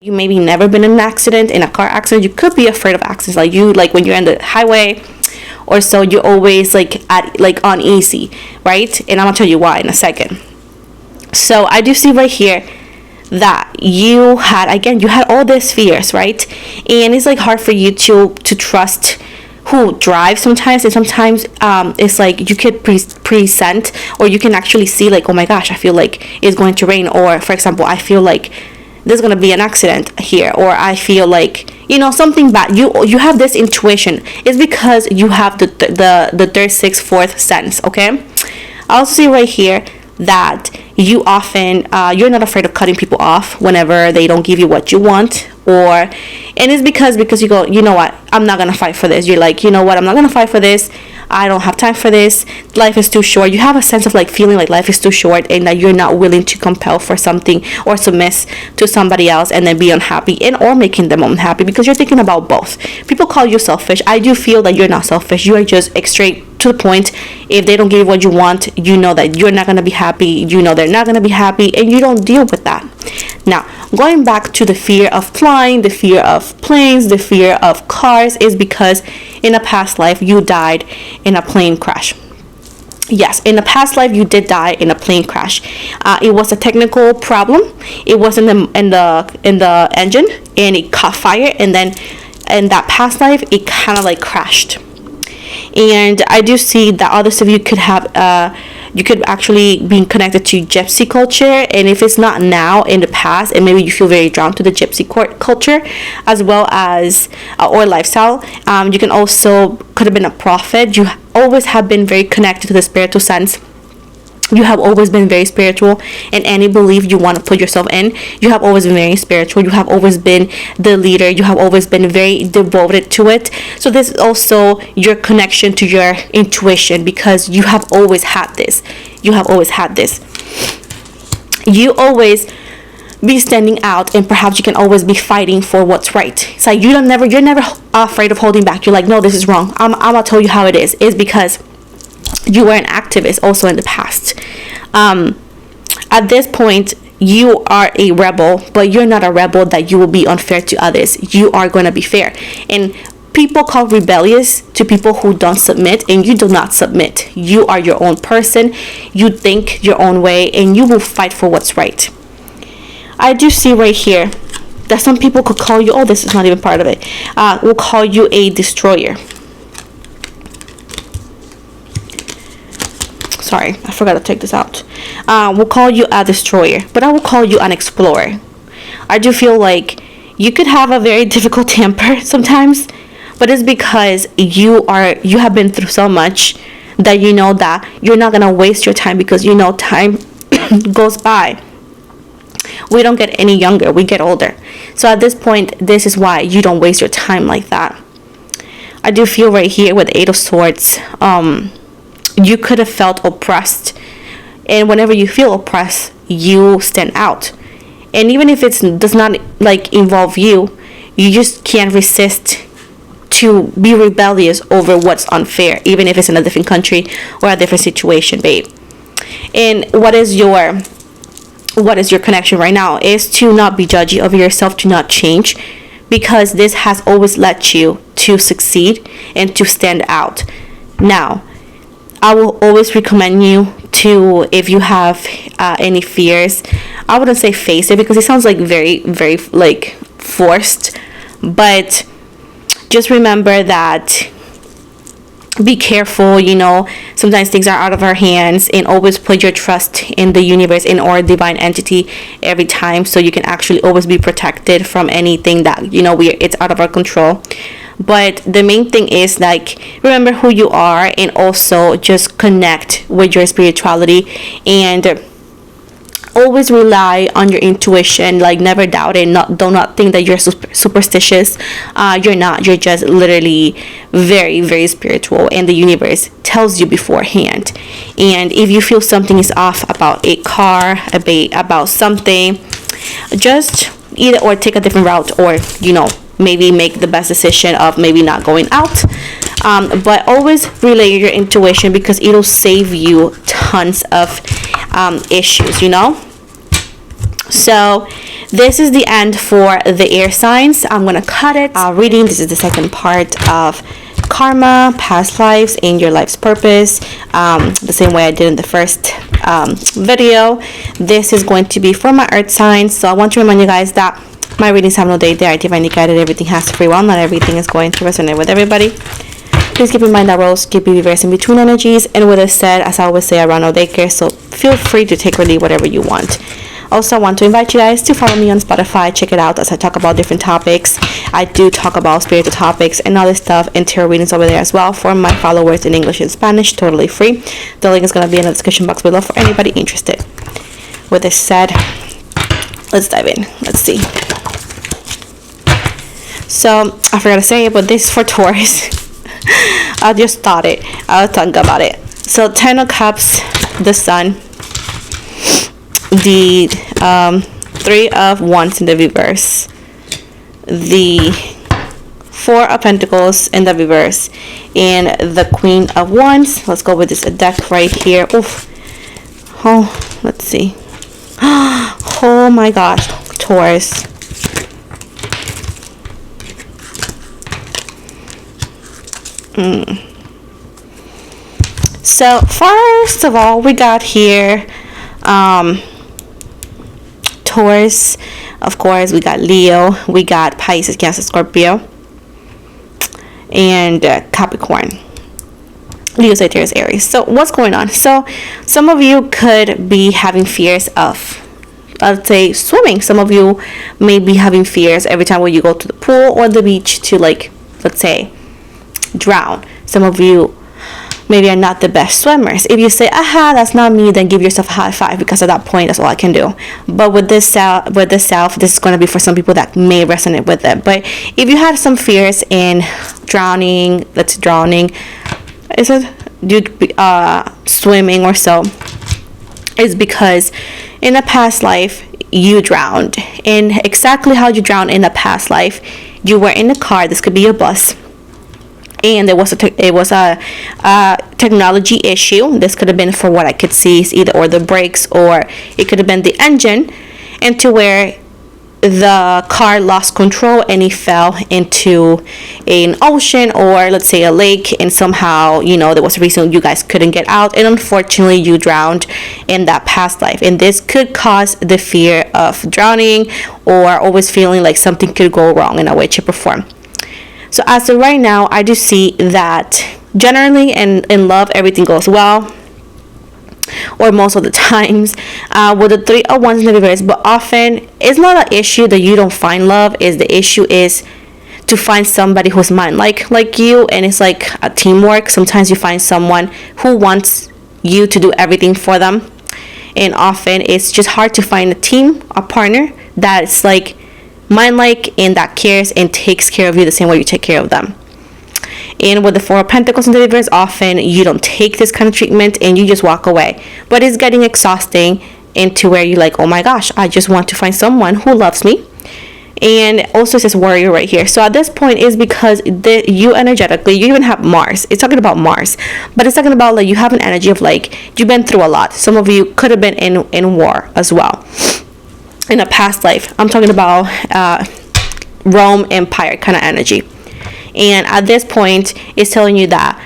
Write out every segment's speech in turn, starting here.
You maybe never been in an accident, in a car accident. You could be afraid of accidents, like when you're in the highway or so, you're always like uneasy, right? And I'm gonna tell you why in a second. So I do see right here that you had all these fears, right? And it's like hard for you to trust who drives sometimes, and sometimes it's like you could present, or you can actually see like, oh my gosh, I feel like it's going to rain, or for example, I feel like there's gonna be an accident here, or I feel like something bad. You have this intuition. It's because you have the third, sixth, fourth sense. Okay, I'll see right here that you often you're not afraid of cutting people off whenever they don't give you what you want, and it's because you go, you know what, I'm not gonna fight for this. You're like, you know what, I'm not gonna fight for this. I don't have time for this. Life is too short. You have a sense of like feeling like life is too short, and that you're not willing to compel for something or submit to somebody else and then be unhappy or making them unhappy, because you're thinking about both. People call you selfish. I do feel that you're not selfish. You are just straight to the point. If they don't give you what you want, you know that you're not going to be happy. You know they're not going to be happy, and you don't deal with that. Now, going back to the fear of flying, the fear of planes, the fear of cars, is because in a past life you died in a plane crash. Yes, in the past life you did die in a plane crash. It was a technical problem. It was in the engine, and it caught fire, and then in that past life it kind of like crashed. And I do see that others of you could have you could actually be connected to gypsy culture, and if it's not now, in the past, and maybe you feel very drawn to the gypsy culture as well as or lifestyle. You can also could have been a prophet. You always have been very connected to the spiritual sense. You have always been very spiritual in any belief you want to put yourself in. You have always been very spiritual. You have always been the leader. You have always been very devoted to it. So this is also your connection to your intuition, because you have always had this. You have always had this. You always be standing out, and perhaps you can always be fighting for what's right. It's like you're never afraid of holding back. You're like, no, this is wrong. I'm gonna tell you how it is. It's because you were an activist also in the past. At this point, you are a rebel, but you're not a rebel that you will be unfair to others. You are going to be fair. And people call rebellious to people who don't submit, and you do not submit. You are your own person. You think your own way, and you will fight for what's right. I do see right here that some people could call you, this is not even part of it, will call you a destroyer. Sorry, I forgot to take this out. We'll call you a destroyer, but I will call you an explorer. I do feel like you could have a very difficult temper sometimes, but it's because you have been through so much that you know that you're not gonna waste your time, because you know time goes by. We don't get any younger, we get older. So at this point, this is why you don't waste your time like that. I do feel right here with Eight of Swords, you could have felt oppressed, and whenever you feel oppressed, you stand out. And even if it does not like involve you, you just can't resist to be rebellious over what's unfair, even if it's in a different country or a different situation, babe. And what is your connection right now is to not be judgy of yourself, to not change, because this has always led you to succeed and to stand out. Now, I will always recommend you to, if you have any fears, I wouldn't say face it, because it sounds like very, very like forced, but just remember that be careful, sometimes things are out of our hands, and always put your trust in the universe, in our divine entity every time, so you can actually always be protected from anything that, it's out of our control. But the main thing is like, remember who you are, and also just connect with your spirituality, and always rely on your intuition. Like, never doubt it. Do not think that you're superstitious. You're not. You're just literally very, very spiritual, and the universe tells you beforehand. And if you feel something is off about a car, about something, just either or take a different route, or maybe make the best decision of maybe not going out, but always relay your intuition, because it'll save you tons of issues. So this is the end for the air signs. I'm gonna cut it. Reading, this is the second part of karma, past lives, and your life's purpose, the same way I did in the first video. This is going to be for my earth signs. So I want to remind you guys that my readings have no date. They are divinely guided. Everything has free will. Not everything is going to resonate with everybody. Please keep in mind that roles keep you reversing between energies. And with this said, as I always say, I run no daycare, so feel free to take or leave whatever you want. Also, I want to invite you guys to follow me on Spotify. Check it out as I talk about different topics. I do talk about spiritual topics and other stuff and tarot readings over there as well for my followers in English and Spanish, totally free. The link is going to be in the description box below for anybody interested. With this said, let's dive in. Let's see. So, I forgot to say it, but this is for Taurus. I just thought it. I'll talk about it. So, 10 of Cups, the Sun. The 3 of Wands in the reverse, the 4 of Pentacles in the reverse, and the Queen of Wands. Let's go with this deck right here. Oof. Oh, let's see. Oh my gosh, Taurus. So first of all, we got here Taurus, of course, we got Leo, we got Pisces, Cancer, Scorpio, and Capricorn, Leo, Sagittarius, Aries. So what's going on? So some of you could be having fears of, let's say, swimming. Some of you may be having fears every time when you go to the pool or the beach to, like, let's say, drown. Some of you maybe are not the best swimmers. If you say, aha, that's not me, then give yourself a high five, because at that point, that's all I can do. But with this is going to be for some people that may resonate with it. But if you have some fears in drowning, is it swimming or so, it's because in a past life, you drowned. And exactly how you drowned in a past life, you were in a car, this could be a bus, and it was a technology issue. This could have been, for what I could see, is either or the brakes, or it could have been the engine, and to where the car lost control and it fell into an ocean, or let's say a lake, and somehow, there was a reason you guys couldn't get out, and unfortunately you drowned in that past life. And this could cause the fear of drowning, or always feeling like something could go wrong in a way, shape, or form. So as of right now, I do see that generally in love, everything goes well, or most of the times, with the 3 of Wands in the reverse. But often, it's not an issue that you don't find love. Is the issue is to find somebody who's mind like you, and it's like a teamwork. Sometimes you find someone who wants you to do everything for them, and often it's just hard to find a partner that's like mind-like and that cares and takes care of you the same way you take care of them. And with the 4 of Pentacles in the reverse, often you don't take this kind of treatment and you just walk away. But it's getting exhausting into where you're like, oh my gosh, I just want to find someone who loves me. And also it says warrior right here. So at this point is because you energetically, you even have Mars. It's talking about Mars. But it's talking about like you have an energy of like you've been through a lot. Some of you could have been in war as well. In a past life, I'm talking about Rome Empire kind of energy. And at this point, it's telling you that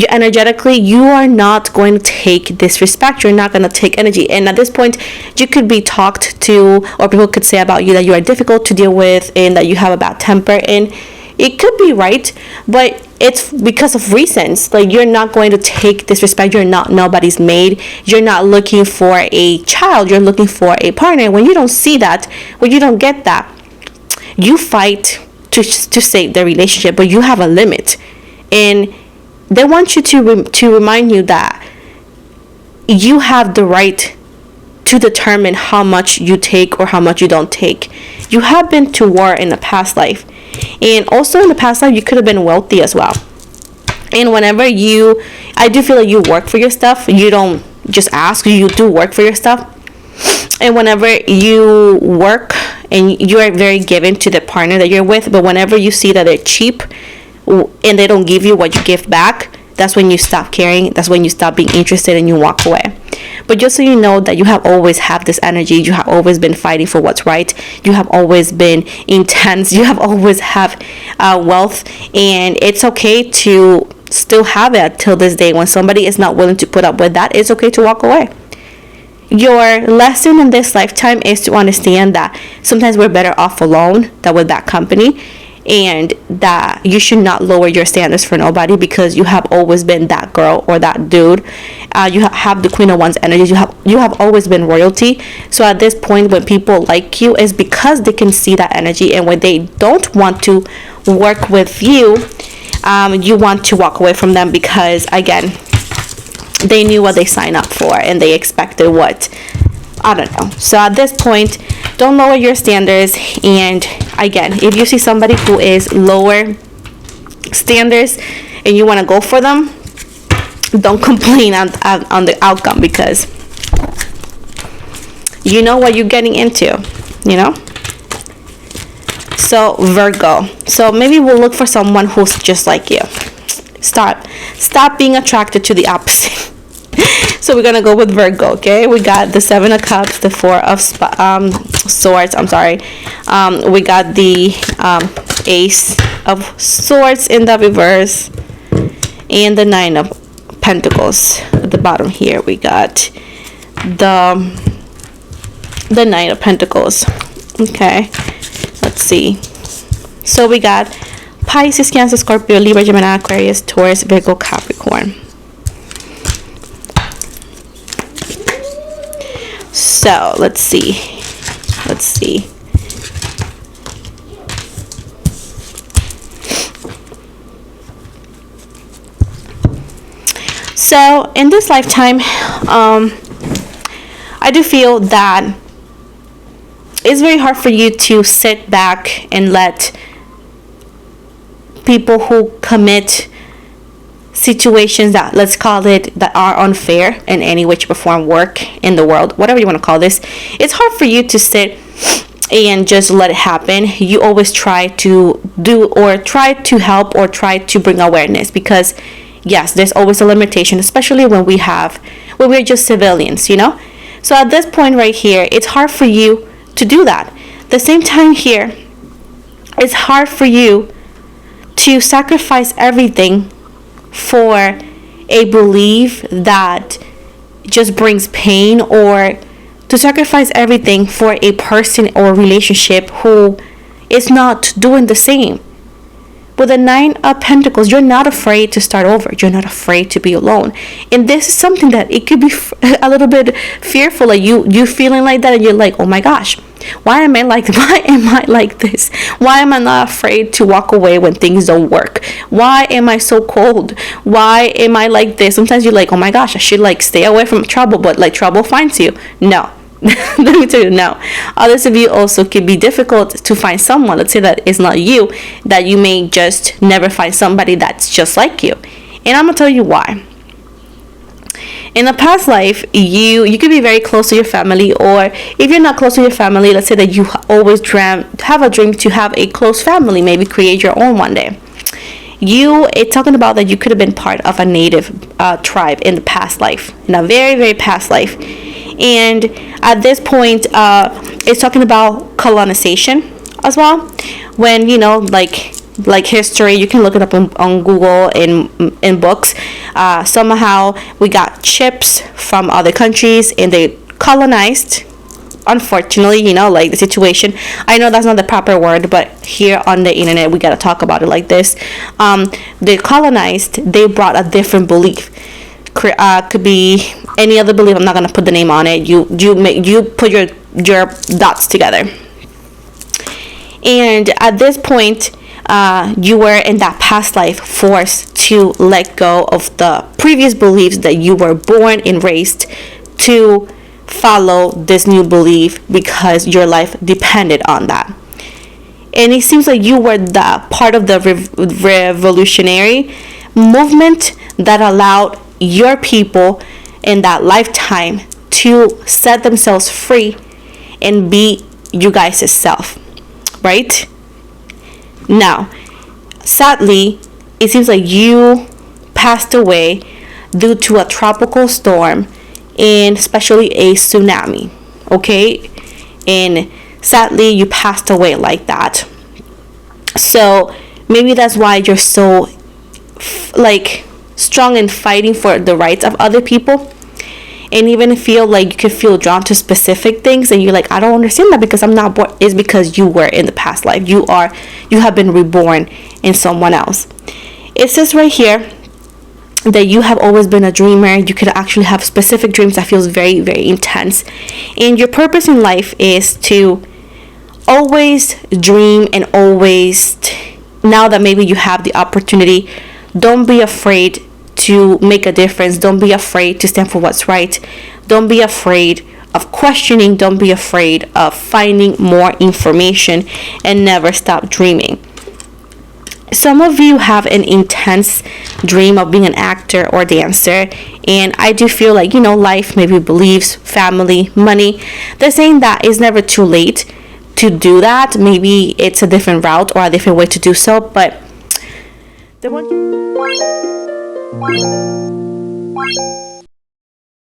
energetically, you are not going to take disrespect. You're not going to take energy. And at this point, you could be talked to, or people could say about you that you are difficult to deal with and that you have a bad temper. And it could be right, but it's because of reasons. Like, you're not going to take disrespect. You're not nobody's maid. You're not looking for a child. You're looking for a partner. When you don't see that, when you don't get that, you fight to save the relationship, but you have a limit. And they want you to remind you that you have the right to determine how much you take or how much you don't take. You have been to war in the past life. And also in the past life, you could have been wealthy as well. And whenever I do feel like you work for your stuff. You don't just ask, you do work for your stuff. And whenever you work and you are very given to the partner that you're with, but whenever you see that they're cheap and they don't give you what you give back, that's when you stop caring. That's when you stop being interested and you walk away. But just so you know that you have always had this energy, you have always been fighting for what's right, you have always been intense, you have always have wealth, and it's okay to still have it till this day. When somebody is not willing to put up with that, it's okay to walk away. Your lesson in this lifetime is to understand that sometimes we're better off alone than with that company, and that you should not lower your standards for nobody, because you have always been that girl or that dude. You have the Queen of Wands energy. You have always been royalty. So at this point, when people like you, is because they can see that energy, and when they don't want to work with you, you want to walk away from them, because again, they knew what they signed up for and they expected what, I don't know. So at this point, don't lower your standards. And again, if you see somebody who is lower standards and you want to go for them, don't complain on the outcome, because you know what you're getting into, you know. So Virgo, so maybe we'll look for someone who's just like you. Stop being attracted to the opposite. So we're gonna go with Virgo. Okay, we got the 7 of Cups, the 4 of Swords. I'm sorry. We got the Ace of Swords in the reverse, and the 9 of Pentacles at the bottom here. We got the 9 of Pentacles. Okay, let's see. So we got Pisces, Cancer, Scorpio, Libra, Gemini, Aquarius, Taurus, Virgo, Capricorn. So let's see. So in this lifetime, I do feel that it's very hard for you to sit back and let people who commit situations that, let's call it, that are unfair in any way, shape, or form, work in the world, whatever you want to call this. It's hard for you to sit and just let it happen. You always try to do, or try to help, or try to bring awareness, because yes, there's always a limitation, especially when we're just civilians, you know. So at this point right here, it's hard for you to do that. At the same time here, it's hard for you to sacrifice everything for a belief that just brings pain, or to sacrifice everything for a person or relationship who is not doing the same. With the 9 of Pentacles, you're not afraid to start over. You're not afraid to be alone. And this is something that it could be a little bit fearful. Like you feeling like that, and you're like, oh my gosh, why am I like this? Why am I not afraid to walk away when things don't work? Why am I so cold? Why am I like this? Sometimes you're like, oh my gosh, I should like stay away from trouble, but like trouble finds you. No. Let me tell you, no. Others of you also could be difficult to find someone. Let's say that it's not you, that you may just never find somebody that's just like you. And I'm gonna tell you why. In a past life, you could be very close to your family, or if you're not close to your family, let's say that you always have a dream to have a close family, maybe create your own one day. It's talking about that you could have been part of a native tribe in the past life, in a very, very past life. And at this point, it's talking about colonization as well. When, you know, like history, you can look it up on Google, in books. Somehow we got ships from other countries and they colonized. Unfortunately, you know, like the situation, I know that's not the proper word, but here on the internet we gotta talk about it like this. They colonized, they brought a different belief. Could be any other belief. I'm not gonna put the name on it. You put your dots together. And at this point, you were in that past life forced to let go of the previous beliefs that you were born and raised to follow this new belief, because your life depended on that. And it seems like you were the part of the revolutionary movement that allowed your people in that lifetime to set themselves free and be you guys' self, right? Now, sadly, it seems like you passed away due to a tropical storm and especially a tsunami, okay? And sadly, you passed away like that. So maybe that's why you're so like strong in fighting for the rights of other people, and even feel like you could feel drawn to specific things, and you're like, I don't understand that because I'm not born. Is because you were in the past life. You have been reborn in someone else. It says right here that you have always been a dreamer. You could actually have specific dreams that feels very, very intense, and your purpose in life is to always dream and always, now that maybe you have the opportunity, don't be afraid to make a difference. Don't be afraid to stand for what's right. Don't be afraid of questioning. Don't be afraid of finding more information, and never stop dreaming. Some of you have an intense dream of being an actor or dancer, and I do feel like, life, maybe beliefs, family, money, they're saying that it's never too late to do that. Maybe it's a different route or a different way to do so, but the one